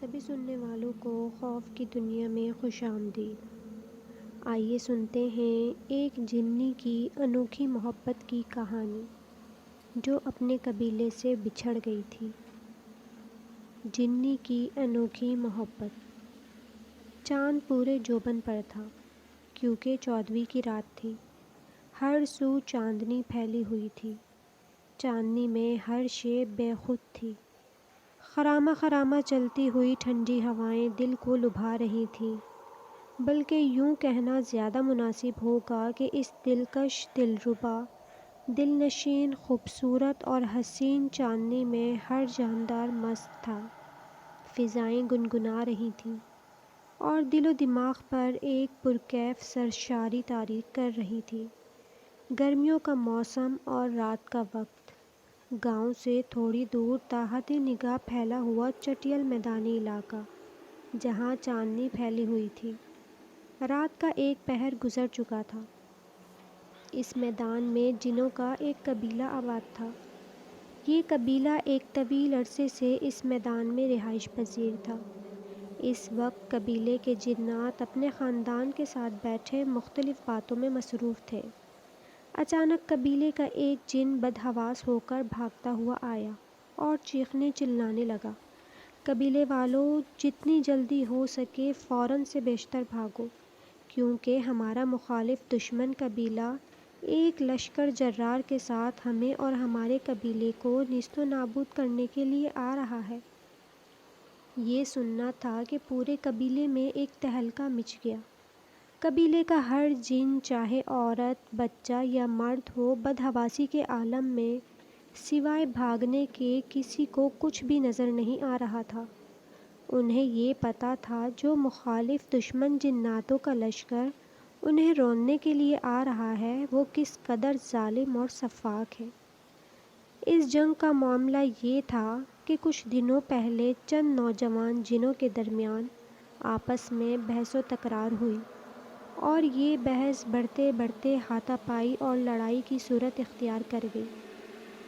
سبھی سننے والوں کو خوف کی دنیا میں خوش آمدید۔ آئیے سنتے ہیں ایک جنی کی انوکھی محبت کی کہانی جو اپنے قبیلے سے بچھڑ گئی تھی۔ جنی کی انوکھی محبت۔ چاند پورے جوبن پر تھا کیونکہ 14ویں کی رات تھی۔ ہر سو چاندنی پھیلی ہوئی تھی۔ چاندنی میں ہر شے بے خود تھی۔ خرامہ خرامہ چلتی ہوئی ٹھنڈی ہوائیں دل کو لبھا رہی تھیں، بلکہ یوں کہنا زیادہ مناسب ہوگا کہ اس دلکش، دلربا، دل نشین، خوبصورت اور حسین چاندنی میں ہر جاندار مست تھا۔ فضائیں گنگنا رہی تھیں اور دل و دماغ پر ایک پرکیف سرشاری طاری کر رہی تھی۔ گرمیوں کا موسم اور رات کا وقت۔ گاؤں سے تھوڑی دور تحت نگاہ پھیلا ہوا چٹیل میدانی علاقہ جہاں چاندنی پھیلی ہوئی تھی۔ رات کا ایک پہر گزر چکا تھا۔ اس میدان میں جنوں کا ایک قبیلہ آباد تھا۔ یہ قبیلہ ایک طویل عرصے سے اس میدان میں رہائش پذیر تھا۔ اس وقت قبیلے کے جنات اپنے خاندان کے ساتھ بیٹھے مختلف باتوں میں مصروف تھے۔ اچانک قبیلے کا ایک جن بدحواس ہو کر بھاگتا ہوا آیا اور چیخنے چلانے لگا، قبیلے والوں، جتنی جلدی ہو سکے فوراً سے بیشتر بھاگو، کیونکہ ہمارا مخالف دشمن قبیلہ ایک لشکر جرار کے ساتھ ہمیں اور ہمارے قبیلے کو نیست و نابود کرنے کے لیے آ رہا ہے۔ یہ سننا تھا کہ پورے قبیلے میں ایک تہلکہ مچ گیا۔ قبیلے کا ہر جن، چاہے عورت، بچہ یا مرد ہو، بدحواسی کے عالم میں سوائے بھاگنے کے کسی کو کچھ بھی نظر نہیں آ رہا تھا۔ انہیں یہ پتہ تھا جو مخالف دشمن جناتوں کا لشکر انہیں روننے کے لیے آ رہا ہے وہ کس قدر ظالم اور سفاک ہے۔ اس جنگ کا معاملہ یہ تھا کہ کچھ دنوں پہلے چند نوجوان جنوں کے درمیان آپس میں بحث و تکرار ہوئی اور یہ بحث بڑھتے بڑھتے ہاتھا پائی اور لڑائی کی صورت اختیار کر گئی۔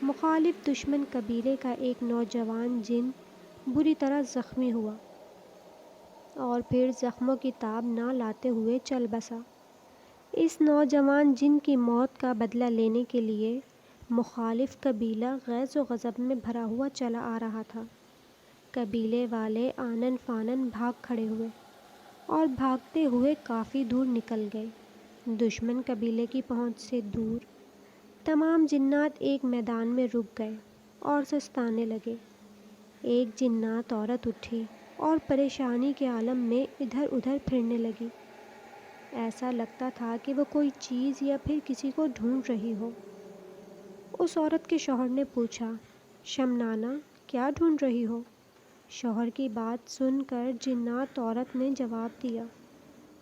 مخالف دشمن قبیلے کا ایک نوجوان جن بری طرح زخمی ہوا اور پھر زخموں کی تاب نہ لاتے ہوئے چل بسا۔ اس نوجوان جن کی موت کا بدلہ لینے کے لیے مخالف قبیلہ غیظ و غضب میں بھرا ہوا چلا آ رہا تھا۔ قبیلے والے آنن فانن بھاگ کھڑے ہوئے اور بھاگتے ہوئے کافی دور نکل گئے، دشمن قبیلے کی پہنچ سے دور۔ تمام جنات ایک میدان میں رک گئے اور سستانے لگے۔ ایک جنات عورت اٹھی اور پریشانی کے عالم میں ادھر ادھر پھرنے لگی۔ ایسا لگتا تھا کہ وہ کوئی چیز یا پھر کسی کو ڈھونڈ رہی ہو۔ اس عورت کے شوہر نے پوچھا، شمنانہ، کیا ڈھونڈ رہی ہو؟ شوہر کی بات سن کر جنات عورت نے جواب دیا،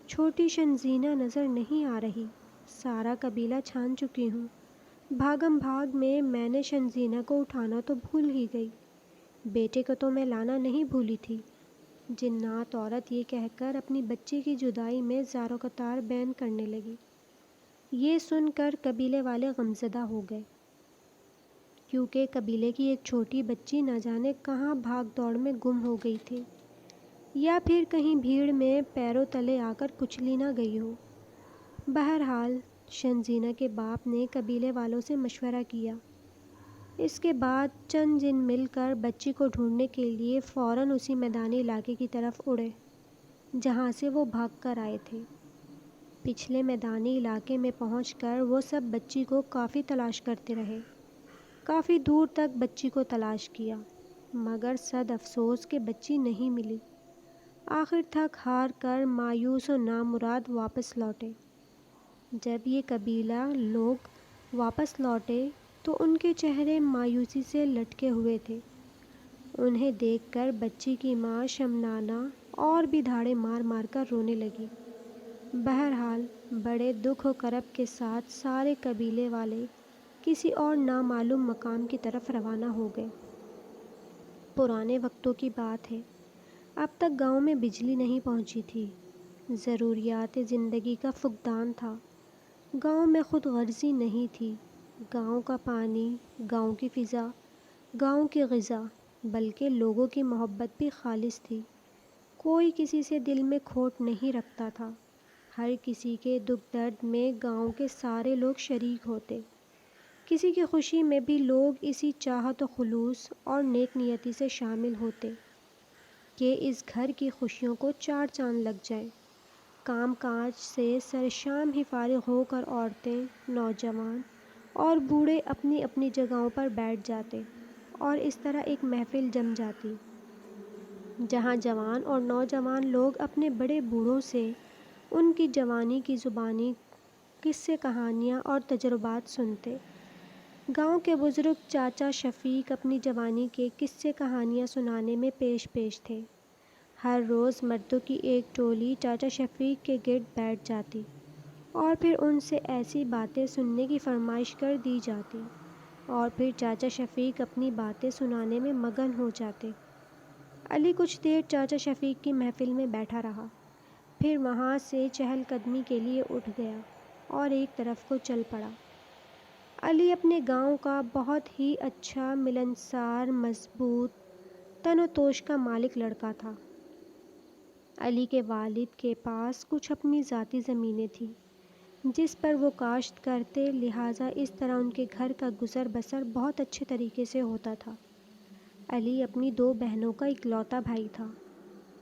چھوٹی شنزینہ نظر نہیں آ رہی، سارا قبیلہ چھان چکی ہوں، بھاگم بھاگ میں نے شنزینہ کو اٹھانا تو بھول ہی گئی، بیٹے کو تو میں لانا نہیں بھولی تھی۔ جنات عورت یہ کہہ کر اپنی بچی کی جدائی میں زار و قطار بیان کرنے لگی۔ یہ سن کر قبیلے والے غمزدہ ہو گئے، کیونکہ قبیلے کی ایک چھوٹی بچی نہ جانے کہاں بھاگ دوڑ میں گم ہو گئی تھی یا پھر کہیں بھیڑ میں پیروں تلے آ کر کچلی نہ گئی ہو۔ بہرحال شنزینہ کے باپ نے قبیلے والوں سے مشورہ کیا۔ اس کے بعد چند جن مل کر بچی کو ڈھونڈنے کے لیے فوراً اسی میدانی علاقے کی طرف اڑے جہاں سے وہ بھاگ کر آئے تھے۔ پچھلے میدانی علاقے میں پہنچ کر وہ سب بچی کو کافی تلاش کرتے رہے، کافی دور تک بچی کو تلاش کیا، مگر صد افسوس کہ بچی نہیں ملی۔ آخر تھک ہار کر مایوس و نامراد واپس لوٹے۔ جب یہ قبیلہ لوگ واپس لوٹے تو ان کے چہرے مایوسی سے لٹکے ہوئے تھے۔ انہیں دیکھ کر بچی کی ماں شمنانہ اور بھی دھاڑے مار مار کر رونے لگی۔ بہرحال بڑے دکھ و کرب کے ساتھ سارے قبیلے والے کسی اور نامعلوم مقام کی طرف روانہ ہو گئے۔ پرانے وقتوں کی بات ہے، اب تک گاؤں میں بجلی نہیں پہنچی تھی، ضروریات زندگی کا فقدان تھا، گاؤں میں خود غرضی نہیں تھی، گاؤں کا پانی، گاؤں کی فضا، گاؤں کی غذا، بلکہ لوگوں کی محبت بھی خالص تھی۔ کوئی کسی سے دل میں کھوٹ نہیں رکھتا تھا۔ ہر کسی کے دکھ درد میں گاؤں کے سارے لوگ شریک ہوتے۔ کسی کی خوشی میں بھی لوگ اسی چاہت و خلوص اور نیک نیتی سے شامل ہوتے کہ اس گھر کی خوشیوں کو چار چاند لگ جائیں۔ کام کاج سے سرشام ہی فارغ ہو کر عورتیں، نوجوان اور بوڑھے اپنی اپنی جگہوں پر بیٹھ جاتے اور اس طرح ایک محفل جم جاتی جہاں جوان اور نوجوان لوگ اپنے بڑے بوڑھوں سے ان کی جوانی کی زبانی قصے کہانیاں اور تجربات سنتے۔ گاؤں کے بزرگ چاچا شفیق اپنی جوانی کے قصے کہانیاں سنانے میں پیش تھے۔ ہر روز مردوں کی ایک ٹولی چاچا شفیق کے گرد بیٹھ جاتی اور پھر ان سے ایسی باتیں سننے کی فرمائش کر دی جاتی اور پھر چاچا شفیق اپنی باتیں سنانے میں مگن ہو جاتے۔ علی کچھ دیر چاچا شفیق کی محفل میں بیٹھا رہا، پھر وہاں سے چہل قدمی کے لیے اٹھ گیا اور ایک طرف کو چل پڑا۔ علی اپنے گاؤں کا بہت ہی اچھا، ملنسار، مضبوط تن و توش کا مالک لڑکا تھا۔ علی کے والد کے پاس کچھ اپنی ذاتی زمینیں تھیں جس پر وہ کاشت کرتے، لہٰذا اس طرح ان کے گھر کا گزر بسر بہت اچھے طریقے سے ہوتا تھا۔ علی اپنی دو بہنوں کا اکلوتا بھائی تھا۔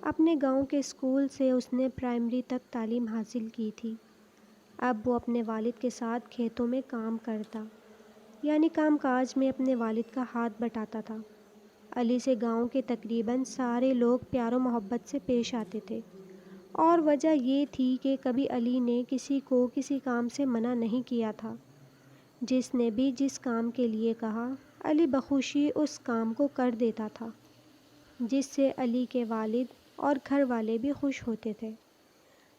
اپنے گاؤں کے اسکول سے اس نے پرائمری تک تعلیم حاصل کی تھی۔ اب وہ اپنے والد کے ساتھ کھیتوں میں کام کرتا، یعنی کام کاج میں اپنے والد کا ہاتھ بٹاتا تھا۔ علی سے گاؤں کے تقریباً سارے لوگ پیار و محبت سے پیش آتے تھے، اور وجہ یہ تھی کہ کبھی علی نے کسی کو کسی کام سے منع نہیں کیا تھا۔ جس نے بھی جس کام کے لیے کہا، علی بخوشی اس کام کو کر دیتا تھا، جس سے علی کے والد اور گھر والے بھی خوش ہوتے تھے۔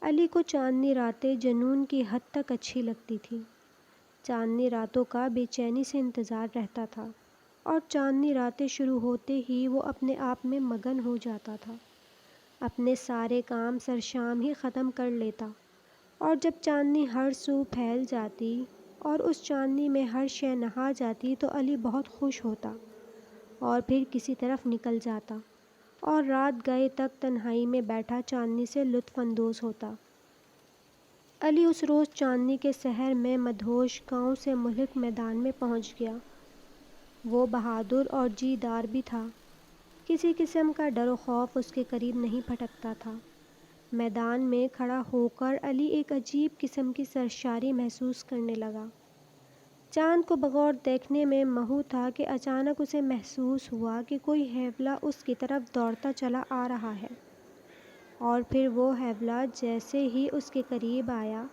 علی کو چاندنی راتیں جنون کی حد تک اچھی لگتی تھیں۔ چاندنی راتوں کا بے چینی سے انتظار رہتا تھا، اور چاندنی راتیں شروع ہوتے ہی وہ اپنے آپ میں مگن ہو جاتا تھا۔ اپنے سارے کام سرشام ہی ختم کر لیتا، اور جب چاندنی ہر سو پھیل جاتی اور اس چاندنی میں ہر شے نہا جاتی تو علی بہت خوش ہوتا اور پھر کسی طرف نکل جاتا اور رات گئے تک تنہائی میں بیٹھا چاندنی سے لطف اندوز ہوتا۔ علی اس روز چاندنی کے سحر میں مدہوش گاؤں سے ملک میدان میں پہنچ گیا۔ وہ بہادر اور جی دار بھی تھا۔ کسی قسم کا ڈر و خوف اس کے قریب نہیں پھٹکتا تھا۔ میدان میں کھڑا ہو کر علی ایک عجیب قسم کی سرشاری محسوس کرنے لگا۔ چاند کو بغور دیکھنے میں محو تھا کہ اچانک اسے محسوس ہوا کہ کوئی ہیولا اس کی طرف دوڑتا چلا آ رہا ہے، اور پھر وہ ہیولا جیسے ہی اس کے قریب آیا،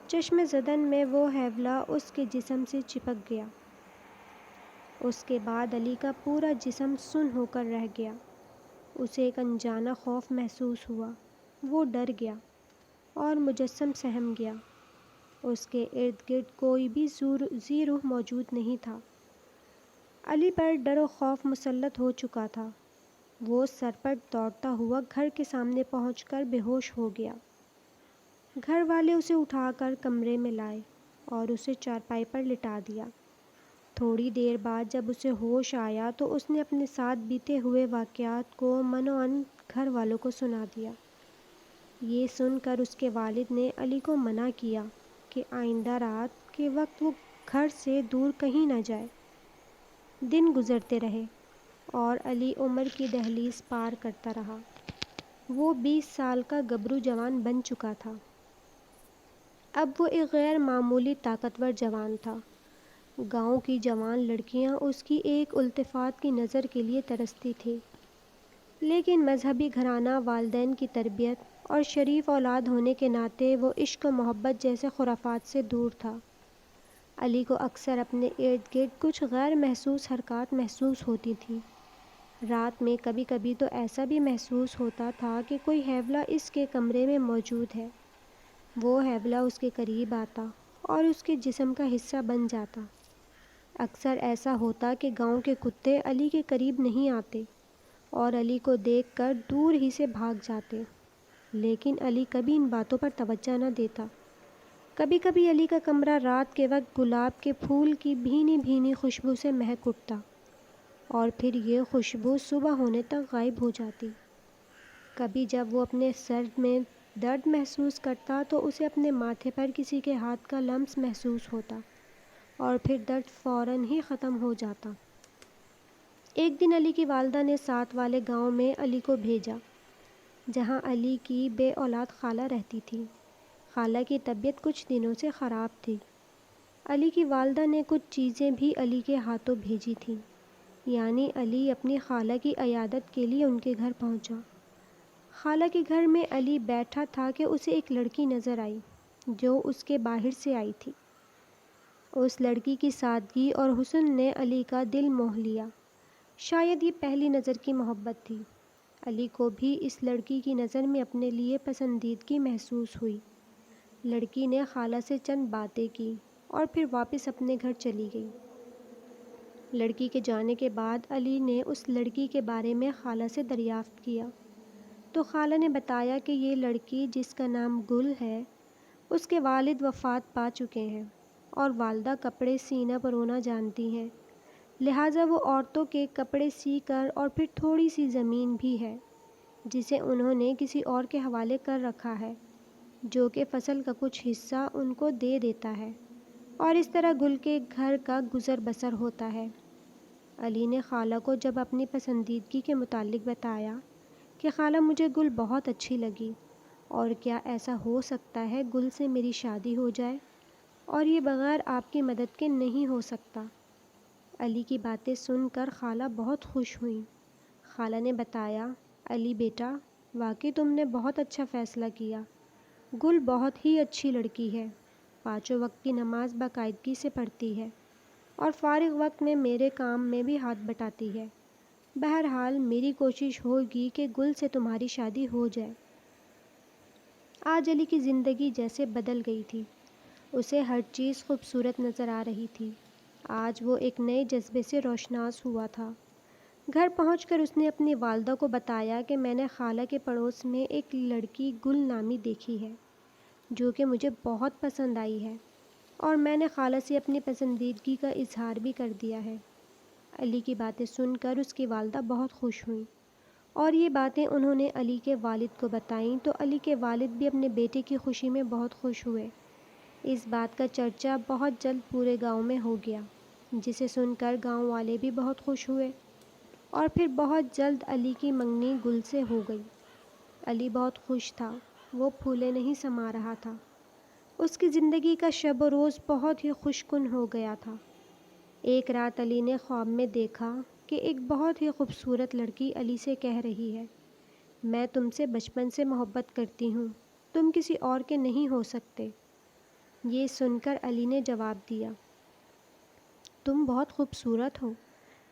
چشم زدن میں وہ ہیولا اس کے جسم سے چپک گیا۔ اس کے بعد علی کا پورا جسم سن ہو کر رہ گیا۔ اسے ایک انجانا خوف محسوس ہوا۔ وہ ڈر گیا اور مجسم سہم گیا۔ اس کے ارد گرد کوئی بھی ذی روح موجود نہیں تھا۔ علی پر ڈر و خوف مسلط ہو چکا تھا۔ وہ سرپٹ دوڑتا ہوا گھر کے سامنے پہنچ کر بے ہوش ہو گیا۔ گھر والے اسے اٹھا کر کمرے میں لائے اور اسے چارپائی پر لٹا دیا۔ تھوڑی دیر بعد جب اسے ہوش آیا تو اس نے اپنے ساتھ بیتے ہوئے واقعات کو منو ان گھر والوں کو سنا دیا۔ یہ سن کر اس کے والد نے علی کو منع کیا کہ آئندہ رات کے وقت وہ گھر سے دور کہیں نہ جائے۔ دن گزرتے رہے اور علی عمر کی دہلیز پار کرتا رہا۔ وہ 20 سال کا گبرو جوان بن چکا تھا۔ اب وہ ایک غیر معمولی طاقتور جوان تھا۔ گاؤں کی جوان لڑکیاں اس کی ایک التفات کی نظر کے لیے ترستی تھیں، لیکن مذہبی گھرانہ، والدین کی تربیت اور شریف اولاد ہونے کے ناطے وہ عشق و محبت جیسے خرافات سے دور تھا۔ علی کو اکثر اپنے ارد گرد کچھ غیر محسوس حرکات محسوس ہوتی تھیں۔ رات میں کبھی کبھی تو ایسا بھی محسوس ہوتا تھا کہ کوئی ہیولا اس کے کمرے میں موجود ہے۔ وہ ہیولا اس کے قریب آتا اور اس کے جسم کا حصہ بن جاتا۔ اکثر ایسا ہوتا کہ گاؤں کے کتے علی کے قریب نہیں آتے اور علی کو دیکھ کر دور ہی سے بھاگ جاتے، لیکن علی کبھی ان باتوں پر توجہ نہ دیتا۔ کبھی کبھی علی کا کمرہ رات کے وقت گلاب کے پھول کی بھینی بھینی خوشبو سے مہک اٹھتا اور پھر یہ خوشبو صبح ہونے تک غائب ہو جاتی۔ کبھی جب وہ اپنے سر میں درد محسوس کرتا تو اسے اپنے ماتھے پر کسی کے ہاتھ کا لمس محسوس ہوتا اور پھر درد فوراً ہی ختم ہو جاتا۔ ایک دن علی کی والدہ نے ساتھ والے گاؤں میں علی کو بھیجا، جہاں علی کی بے اولاد خالہ رہتی تھی۔ خالہ کی طبیعت کچھ دنوں سے خراب تھی۔ علی کی والدہ نے کچھ چیزیں بھی علی کے ہاتھوں بھیجی تھیں، یعنی علی اپنی خالہ کی عیادت کے لیے ان کے گھر پہنچا۔ خالہ کے گھر میں علی بیٹھا تھا کہ اسے ایک لڑکی نظر آئی جو اس کے باہر سے آئی تھی۔ اس لڑکی کی سادگی اور حسن نے علی کا دل موہ لیا۔ شاید یہ پہلی نظر کی محبت تھی۔ علی کو بھی اس لڑکی کی نظر میں اپنے لیے پسندیدگی محسوس ہوئی۔ لڑکی نے خالہ سے چند باتیں کی اور پھر واپس اپنے گھر چلی گئی۔ لڑکی کے جانے کے بعد علی نے اس لڑکی کے بارے میں خالہ سے دریافت کیا تو خالہ نے بتایا کہ یہ لڑکی جس کا نام گل ہے، اس کے والد وفات پا چکے ہیں اور والدہ کپڑے سینا پرونا جانتی ہیں، لہٰذا وہ عورتوں کے کپڑے سی کر اور پھر تھوڑی سی زمین بھی ہے جسے انہوں نے کسی اور کے حوالے کر رکھا ہے، جو کہ فصل کا کچھ حصہ ان کو دے دیتا ہے، اور اس طرح گل کے گھر کا گزر بسر ہوتا ہے۔ علی نے خالہ کو جب اپنی پسندیدگی کے متعلق بتایا کہ خالہ مجھے گل بہت اچھی لگی، اور کیا ایسا ہو سکتا ہے گل سے میری شادی ہو جائے، اور یہ بغیر آپ کی مدد کے نہیں ہو سکتا۔ علی کی باتیں سن کر خالہ بہت خوش ہوئیں۔ خالہ نے بتایا، علی بیٹا، واقعی تم نے بہت اچھا فیصلہ کیا۔ گل بہت ہی اچھی لڑکی ہے، 5 وقت کی نماز باقاعدگی سے پڑھتی ہے اور فارغ وقت میں میرے کام میں بھی ہاتھ بٹاتی ہے۔ بہرحال میری کوشش ہوگی کہ گل سے تمہاری شادی ہو جائے۔ آج علی کی زندگی جیسے بدل گئی تھی۔ اسے ہر چیز خوبصورت نظر آ رہی تھی۔ آج وہ ایک نئے جذبے سے روشناس ہوا تھا۔ گھر پہنچ کر اس نے اپنی والدہ کو بتایا کہ میں نے خالہ کے پڑوس میں ایک لڑکی گل نامی دیکھی ہے جو کہ مجھے بہت پسند آئی ہے، اور میں نے خالہ سے اپنی پسندیدگی کا اظہار بھی کر دیا ہے۔ علی کی باتیں سن کر اس کی والدہ بہت خوش ہوئیں، اور یہ باتیں انہوں نے علی کے والد کو بتائیں تو علی کے والد بھی اپنے بیٹے کی خوشی میں بہت خوش ہوئے۔ اس بات کا چرچا بہت جلد پورے گاؤں میں ہو گیا، جسے سن کر گاؤں والے بھی بہت خوش ہوئے، اور پھر بہت جلد علی کی منگنی گل سے ہو گئی۔ علی بہت خوش تھا، وہ پھولے نہیں سما رہا تھا۔ اس کی زندگی کا شب و روز بہت ہی خوش کن ہو گیا تھا۔ ایک رات علی نے خواب میں دیکھا کہ ایک بہت ہی خوبصورت لڑکی علی سے کہہ رہی ہے، میں تم سے بچپن سے محبت کرتی ہوں، تم کسی اور کے نہیں ہو سکتے۔ یہ سن کر علی نے جواب دیا، تم بہت خوبصورت ہو،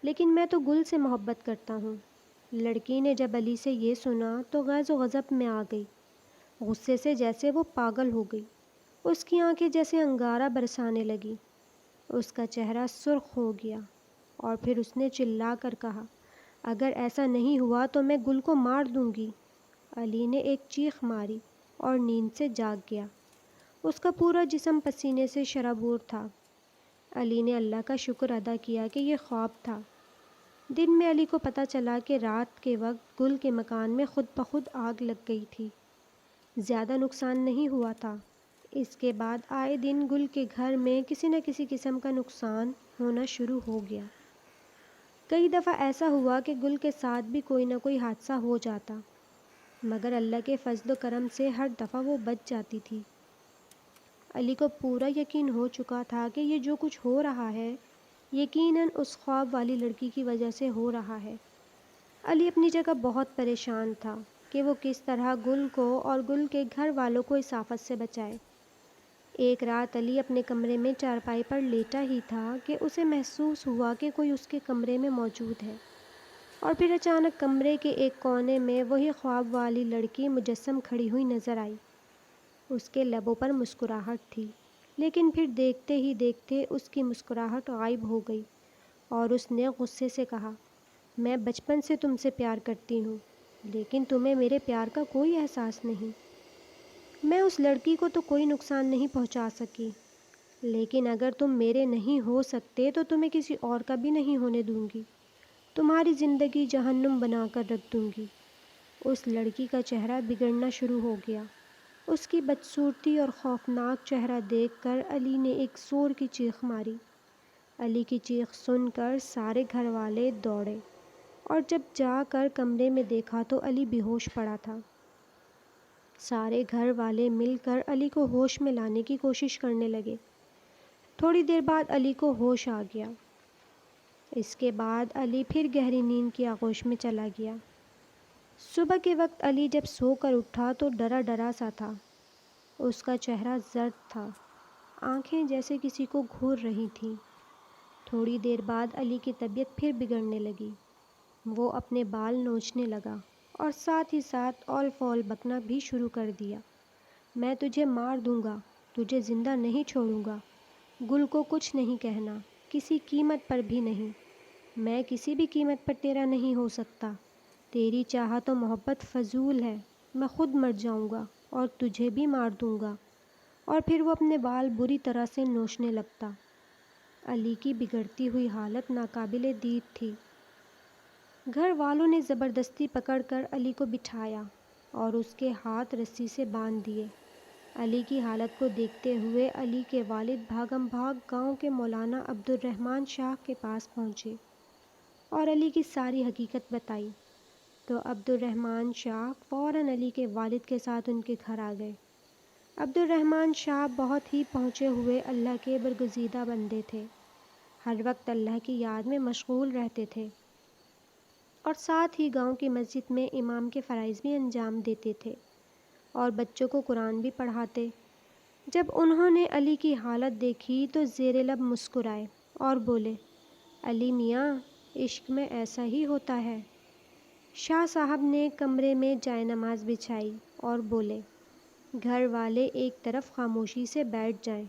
لیکن میں تو گل سے محبت کرتا ہوں۔ لڑکی نے جب علی سے یہ سنا تو غیظ و غضب میں آ گئی، غصے سے جیسے وہ پاگل ہو گئی۔ اس کی آنکھیں جیسے انگارہ برسانے لگی، اس کا چہرہ سرخ ہو گیا، اور پھر اس نے چلا کر کہا، اگر ایسا نہیں ہوا تو میں گل کو مار دوں گی۔ علی نے ایک چیخ ماری اور نیند سے جاگ گیا۔ اس کا پورا جسم پسینے سے شرابور تھا۔ علی نے اللہ کا شکر ادا کیا کہ یہ خواب تھا۔ دن میں علی کو پتہ چلا کہ رات کے وقت گل کے مکان میں خود بخود آگ لگ گئی تھی۔ زیادہ نقصان نہیں ہوا تھا۔ اس کے بعد آئے دن گل کے گھر میں کسی نہ کسی قسم کا نقصان ہونا شروع ہو گیا۔ کئی دفعہ ایسا ہوا کہ گل کے ساتھ بھی کوئی نہ کوئی حادثہ ہو جاتا، مگر اللہ کے فضل و کرم سے ہر دفعہ وہ بچ جاتی تھی۔ علی کو پورا یقین ہو چکا تھا کہ یہ جو کچھ ہو رہا ہے یقیناً اس خواب والی لڑکی کی وجہ سے ہو رہا ہے۔ علی اپنی جگہ بہت پریشان تھا کہ وہ کس طرح گل کو اور گل کے گھر والوں کو اس آفت سے بچائے۔ ایک رات علی اپنے کمرے میں چارپائی پر لیٹا ہی تھا کہ اسے محسوس ہوا کہ کوئی اس کے کمرے میں موجود ہے، اور پھر اچانک کمرے کے ایک کونے میں وہی خواب والی لڑکی مجسم کھڑی ہوئی نظر آئی۔ اس کے لبوں پر مسکراہٹ تھی، لیکن پھر دیکھتے ہی دیکھتے اس کی مسکراہٹ غائب ہو گئی، اور اس نے غصے سے کہا، میں بچپن سے تم سے پیار کرتی ہوں، لیکن تمہیں میرے پیار کا کوئی احساس نہیں۔ میں اس لڑکی کو تو کوئی نقصان نہیں پہنچا سکی، لیکن اگر تم میرے نہیں ہو سکتے تو تمہیں کسی اور کا بھی نہیں ہونے دوں گی۔ تمہاری زندگی جہنم بنا کر رکھ دوں گی۔ اس لڑکی کا چہرہ بگڑنا شروع ہو گیا۔ اس کی بدصورتی اور خوفناک چہرہ دیکھ کر علی نے ایک زور کی چیخ ماری۔ علی کی چیخ سن کر سارے گھر والے دوڑے اور جب جا کر کمرے میں دیکھا تو علی بے ہوش پڑا تھا۔ سارے گھر والے مل کر علی کو ہوش میں لانے کی کوشش کرنے لگے۔ تھوڑی دیر بعد علی کو ہوش آ گیا۔ اس کے بعد علی پھر گہری نیند کی آغوش میں چلا گیا۔ صبح کے وقت علی جب سو کر اٹھا تو ڈرا ڈرا سا تھا۔ اس کا چہرہ زرد تھا، آنکھیں جیسے کسی کو گھور رہی تھیں۔ تھوڑی دیر بعد علی کی طبیعت پھر بگڑنے لگی۔ وہ اپنے بال نوچنے لگا اور ساتھ ہی ساتھ اول فول بکنا بھی شروع کر دیا۔ میں تجھے مار دوں گا، تجھے زندہ نہیں چھوڑوں گا، گل کو کچھ نہیں کہنا، کسی قیمت پر بھی نہیں، میں کسی بھی قیمت پر تیرا نہیں ہو سکتا، تیری چاہت و محبت فضول ہے، میں خود مر جاؤں گا اور تجھے بھی مار دوں گا۔ اور پھر وہ اپنے بال بری طرح سے نوچنے لگتا۔ علی کی بگڑتی ہوئی حالت ناقابل دید تھی۔ گھر والوں نے زبردستی پکڑ کر علی کو بٹھایا اور اس کے ہاتھ رسی سے باندھ دیے۔ علی کی حالت کو دیکھتے ہوئے علی کے والد بھاگم بھاگ گاؤں کے مولانا عبد الرحمن شاہ کے پاس پہنچے اور علی کی ساری حقیقت بتائی تو عبد الرحمن شاہ فوراً علی کے والد کے ساتھ ان کے گھر آ گئے۔ عبد الرحمن شاہ بہت ہی پہنچے ہوئے اللہ کے برگزیدہ بندے تھے، ہر وقت اللہ کی یاد میں مشغول رہتے تھے اور ساتھ ہی گاؤں کی مسجد میں امام کے فرائض بھی انجام دیتے تھے اور بچوں کو قرآن بھی پڑھاتے۔ جب انہوں نے علی کی حالت دیکھی تو زیر لب مسکرائے اور بولے، علی میاں، عشق میں ایسا ہی ہوتا ہے۔ شاہ صاحب نے کمرے میں جائے نماز بچھائی اور بولے، گھر والے ایک طرف خاموشی سے بیٹھ جائیں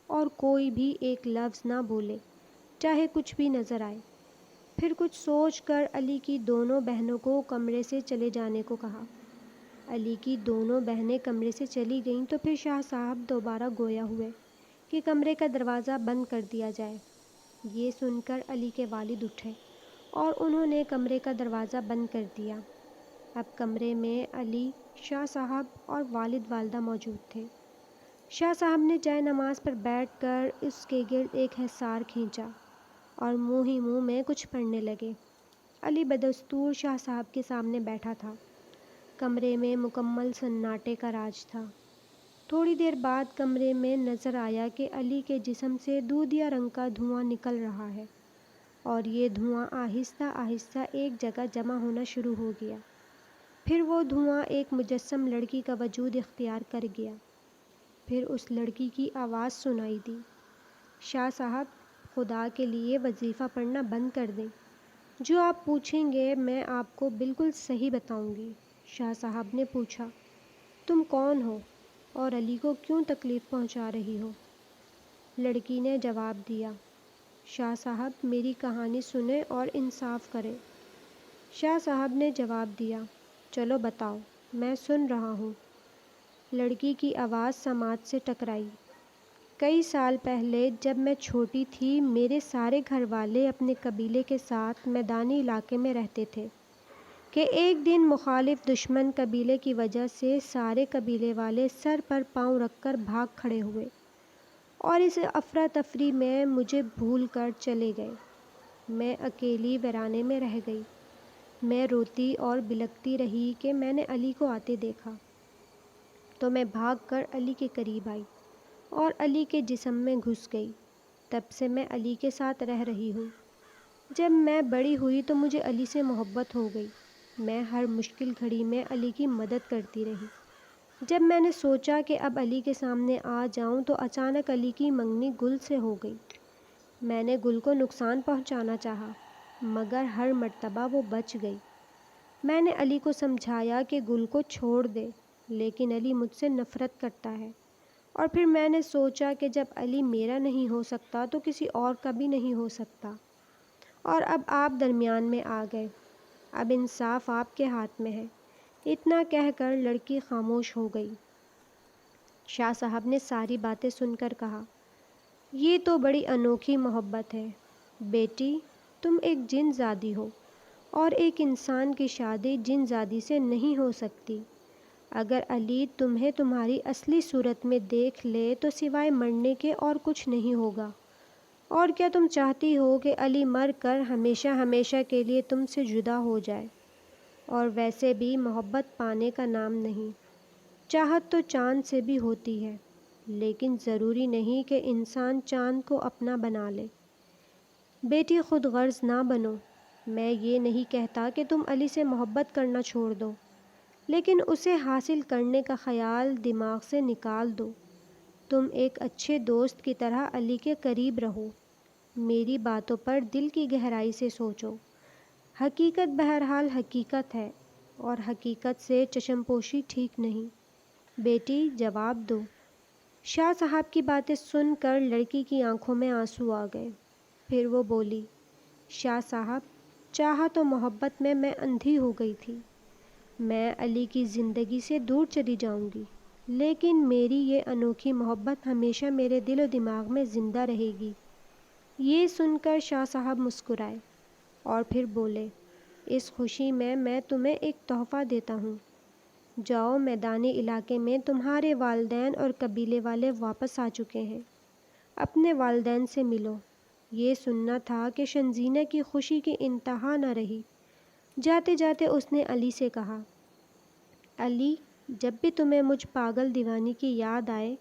اور کوئی بھی ایک لفظ نہ بولے، چاہے کچھ بھی نظر آئے۔ پھر کچھ سوچ کر علی کی دونوں بہنوں کو کمرے سے چلے جانے کو کہا۔ علی کی دونوں بہنیں کمرے سے چلی گئیں تو پھر شاہ صاحب دوبارہ گویا ہوئے کہ کمرے کا دروازہ بند کر دیا جائے۔ یہ سن کر علی کے والد اٹھے اور انہوں نے کمرے کا دروازہ بند کر دیا۔ اب کمرے میں علی، شاہ صاحب اور والد والدہ موجود تھے۔ شاہ صاحب نے جائے نماز پر بیٹھ کر اس کے گرد ایک حصار کھینچا اور منہ ہی منہ میں کچھ پڑھنے لگے۔ علی بدستور شاہ صاحب کے سامنے بیٹھا تھا۔ کمرے میں مکمل سناٹے کا راج تھا۔ تھوڑی دیر بعد کمرے میں نظر آیا کہ علی کے جسم سے دودھیا رنگ کا دھواں نکل رہا ہے اور یہ دھواں آہستہ آہستہ ایک جگہ جمع ہونا شروع ہو گیا۔ پھر وہ دھواں ایک مجسم لڑکی کا وجود اختیار کر گیا۔ پھر اس لڑکی کی آواز سنائی دی، شاہ صاحب، خدا کے لیے وظیفہ پڑھنا بند کر دیں، جو آپ پوچھیں گے میں آپ کو بالکل صحیح بتاؤں گی۔ شاہ صاحب نے پوچھا، تم کون ہو اور علی کو کیوں تکلیف پہنچا رہی ہو؟ لڑکی نے جواب دیا، شاہ صاحب میری کہانی سنیں اور انصاف کریں۔ شاہ صاحب نے جواب دیا، چلو بتاؤ، میں سن رہا ہوں۔ لڑکی کی آواز سماعت سے ٹکرائی، کئی سال پہلے جب میں چھوٹی تھی میرے سارے گھر والے اپنے قبیلے کے ساتھ میدانی علاقے میں رہتے تھے کہ ایک دن مخالف دشمن قبیلے کی وجہ سے سارے قبیلے والے سر پر پاؤں رکھ کر بھاگ کھڑے ہوئے اور اس افراتفری میں مجھے بھول کر چلے گئے۔ میں اکیلی ویرانے میں رہ گئی۔ میں روتی اور بلکتی رہی کہ میں نے علی کو آتے دیکھا تو میں بھاگ کر علی کے قریب آئی اور علی کے جسم میں گھس گئی۔ تب سے میں علی کے ساتھ رہ رہی ہوں۔ جب میں بڑی ہوئی تو مجھے علی سے محبت ہو گئی۔ میں ہر مشکل گھڑی میں علی کی مدد کرتی رہی۔ جب میں نے سوچا کہ اب علی کے سامنے آ جاؤں تو اچانک علی کی منگنی گل سے ہو گئی۔ میں نے گل کو نقصان پہنچانا چاہا مگر ہر مرتبہ وہ بچ گئی۔ میں نے علی کو سمجھایا کہ گل کو چھوڑ دے لیکن علی مجھ سے نفرت کرتا ہے، اور پھر میں نے سوچا کہ جب علی میرا نہیں ہو سکتا تو کسی اور کا بھی نہیں ہو سکتا، اور اب آپ درمیان میں آ گئے، اب انصاف آپ کے ہاتھ میں ہے۔ اتنا کہہ کر لڑکی خاموش ہو گئی۔ شاہ صاحب نے ساری باتیں سن کر کہا، یہ تو بڑی انوکھی محبت ہے بیٹی، تم ایک جن زادی ہو اور ایک انسان کی شادی جن زادی سے نہیں ہو سکتی۔ اگر علی تمہیں تمہاری اصلی صورت میں دیکھ لے تو سوائے مرنے کے اور کچھ نہیں ہوگا۔ اور کیا تم چاہتی ہو کہ علی مر کر ہمیشہ ہمیشہ کے لیے تم سے جدا ہو جائے؟ اور ویسے بھی محبت پانے کا نام نہیں، چاہت تو چاند سے بھی ہوتی ہے، لیکن ضروری نہیں کہ انسان چاند کو اپنا بنا لے۔ بیٹی خود غرض نہ بنو۔ میں یہ نہیں کہتا کہ تم علی سے محبت کرنا چھوڑ دو، لیکن اسے حاصل کرنے کا خیال دماغ سے نکال دو۔ تم ایک اچھے دوست کی طرح علی کے قریب رہو، میری باتوں پر دل کی گہرائی سے سوچو۔ حقیقت بہرحال حقیقت ہے، اور حقیقت سے چشم پوشی ٹھیک نہیں۔ بیٹی جواب دو۔ شاہ صاحب کی باتیں سن کر لڑکی کی آنکھوں میں آنسو آ گئے۔ پھر وہ بولی، شاہ صاحب، چاہت و محبت میں اندھی ہو گئی تھی۔ میں علی کی زندگی سے دور چلی جاؤں گی، لیکن میری یہ انوکھی محبت ہمیشہ میرے دل و دماغ میں زندہ رہے گی۔ یہ سن کر شاہ صاحب مسکرائے اور پھر بولے، اس خوشی میں تمہیں ایک تحفہ دیتا ہوں۔ جاؤ، میدانی علاقے میں تمہارے والدین اور قبیلے والے واپس آ چکے ہیں، اپنے والدین سے ملو۔ یہ سننا تھا کہ شنزینہ کی خوشی کی انتہا نہ رہی۔ جاتے جاتے اس نے علی سے کہا، علی، جب بھی تمہیں مجھ پاگل دیوانی کی یاد آئے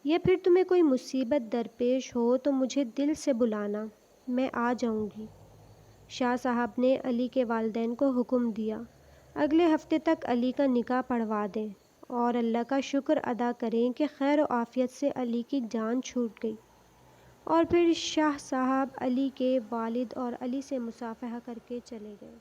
یا پھر تمہیں کوئی مصیبت درپیش ہو تو مجھے دل سے بلانا، میں آ جاؤں گی۔ شاہ صاحب نے علی کے والدین کو حکم دیا، اگلے ہفتے تک علی کا نکاح پڑھوا دیں اور اللہ کا شکر ادا کریں کہ خیر و عافیت سے علی کی جان چھوٹ گئی۔ اور پھر شاہ صاحب علی کے والد اور علی سے مصافحہ کر کے چلے گئے۔